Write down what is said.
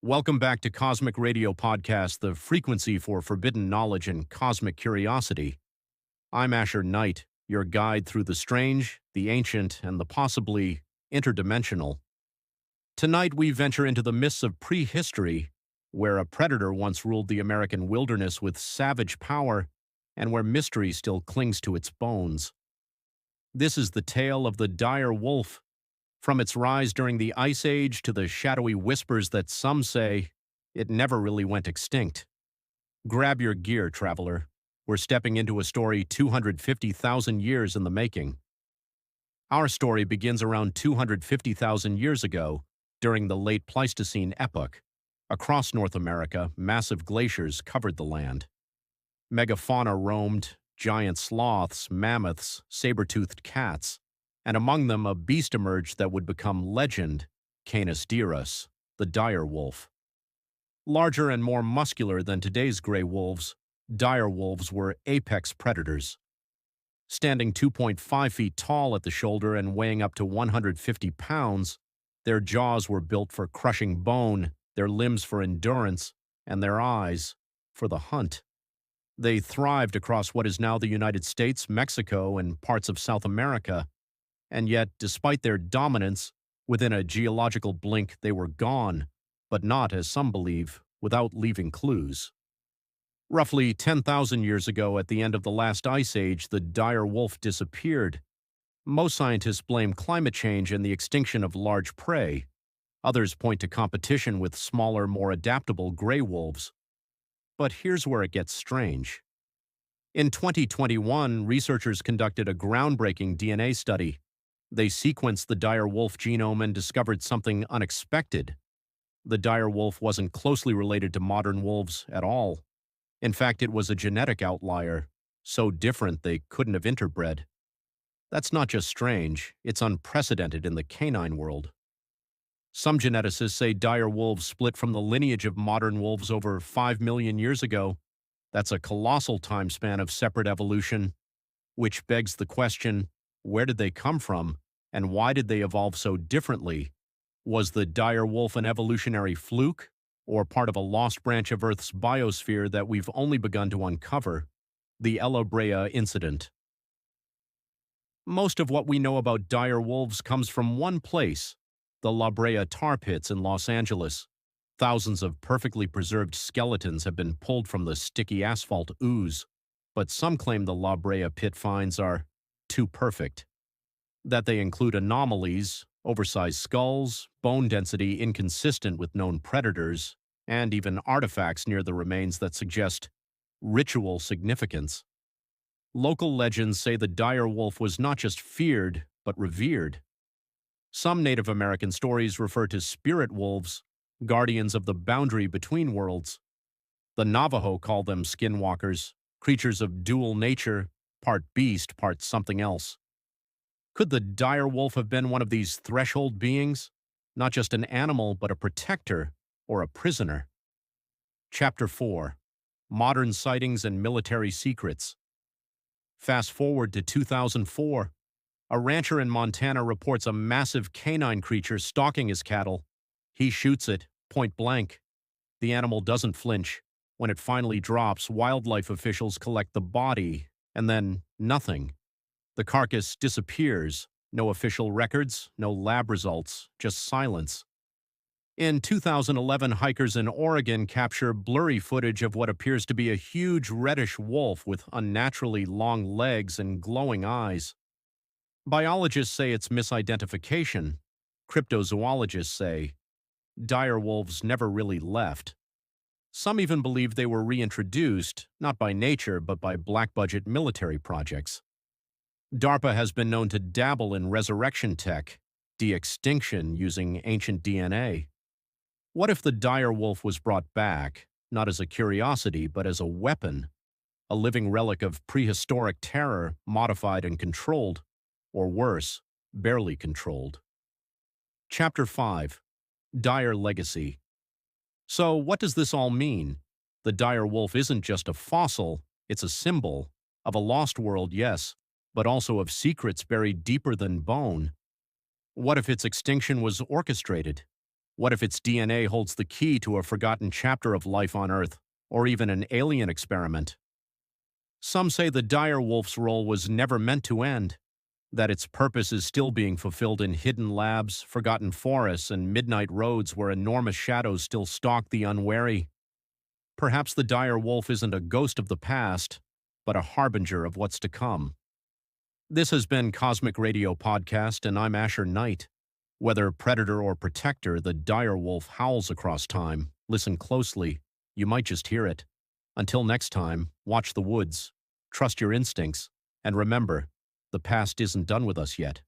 Welcome back to Cosmic Radio Podcast, the frequency for forbidden knowledge and cosmic curiosity. I'm Asher Knight, your guide through the strange, the ancient, and the possibly interdimensional. Tonight we venture into the mists of prehistory, where a predator once ruled the American wilderness with savage power, and where mystery still clings to its bones. This is the tale of the dire wolf. From its rise during the Ice Age to the shadowy whispers that some say it never really went extinct. Grab your gear, traveler. We're stepping into a story 250,000 years in the making. Our story begins around 250,000 years ago, during the late Pleistocene epoch. Across North America, massive glaciers covered the land. Megafauna roamed, giant sloths, mammoths, saber-toothed cats, and among them a beast emerged that would become legend, Canis dirus, the dire wolf. Larger and more muscular than today's gray wolves, dire wolves were apex predators. Standing 2.5 feet tall at the shoulder and weighing up to 150 pounds, their jaws were built for crushing bone, their limbs for endurance, and their eyes for the hunt. They thrived across what is now the United States, Mexico, and parts of South America. And yet, despite their dominance, within a geological blink they were gone, but not, as some believe, without leaving clues. Roughly 10,000 years ago, at the end of the last ice age, the dire wolf disappeared. Most scientists blame climate change and the extinction of large prey. Others point to competition with smaller, more adaptable gray wolves. But here's where it gets strange. In 2021, researchers conducted a groundbreaking DNA study. They sequenced the dire wolf genome and discovered something unexpected. The dire wolf wasn't closely related to modern wolves at all. In fact, it was a genetic outlier, so different they couldn't have interbred. That's not just strange, it's unprecedented in the canine world. Some geneticists say dire wolves split from the lineage of modern wolves over 5 million years ago. That's a colossal time span of separate evolution, which begs the question, where did they come from, and why did they evolve so differently? Was the dire wolf an evolutionary fluke, or part of a lost branch of Earth's biosphere that we've only begun to uncover, the La Brea incident? Most of what we know about dire wolves comes from one place, the La Brea tar pits in Los Angeles. Thousands of perfectly preserved skeletons have been pulled from the sticky asphalt ooze, but some claim the La Brea pit finds are too perfect. That they include anomalies, oversized skulls, bone density inconsistent with known predators, and even artifacts near the remains that suggest ritual significance. Local legends say the dire wolf was not just feared, but revered. Some Native American stories refer to spirit wolves, guardians of the boundary between worlds. The Navajo call them skinwalkers, creatures of dual nature, part beast, part something else. Could the dire wolf have been one of these threshold beings? Not just an animal, but a protector or a prisoner. Chapter 4. Modern Sightings and Military Secrets. Fast forward to 2004. A rancher in Montana reports a massive canine creature stalking his cattle. He shoots it, point blank. The animal doesn't flinch. When it finally drops, wildlife officials collect the body, and then nothing. The carcass disappears. No official records, no lab results, just silence. In 2011, hikers in Oregon capture blurry footage of what appears to be a huge reddish wolf with unnaturally long legs and glowing eyes. Biologists say it's misidentification. Cryptozoologists say dire wolves never really left. Some even believe they were reintroduced, not by nature, but by black-budget military projects. DARPA has been known to dabble in resurrection tech, de-extinction using ancient DNA. What if the dire wolf was brought back, not as a curiosity, but as a weapon, a living relic of prehistoric terror, modified and controlled, or worse, barely controlled? Chapter 5. Dire Legacy. So, what does this all mean? The dire wolf isn't just a fossil, it's a symbol of a lost world, yes, but also of secrets buried deeper than bone. What if its extinction was orchestrated? What if its DNA holds the key to a forgotten chapter of life on Earth, or even an alien experiment? Some say the dire wolf's role was never meant to end, that its purpose is still being fulfilled in hidden labs, forgotten forests, and midnight roads where enormous shadows still stalk the unwary. Perhaps the dire wolf isn't a ghost of the past, but a harbinger of what's to come. This has been Cosmic Radio Podcast, and I'm Asher Knight. Whether predator or protector, the dire wolf howls across time. Listen closely. You might just hear it. Until next time, watch the woods, trust your instincts, and remember, the past isn't done with us yet.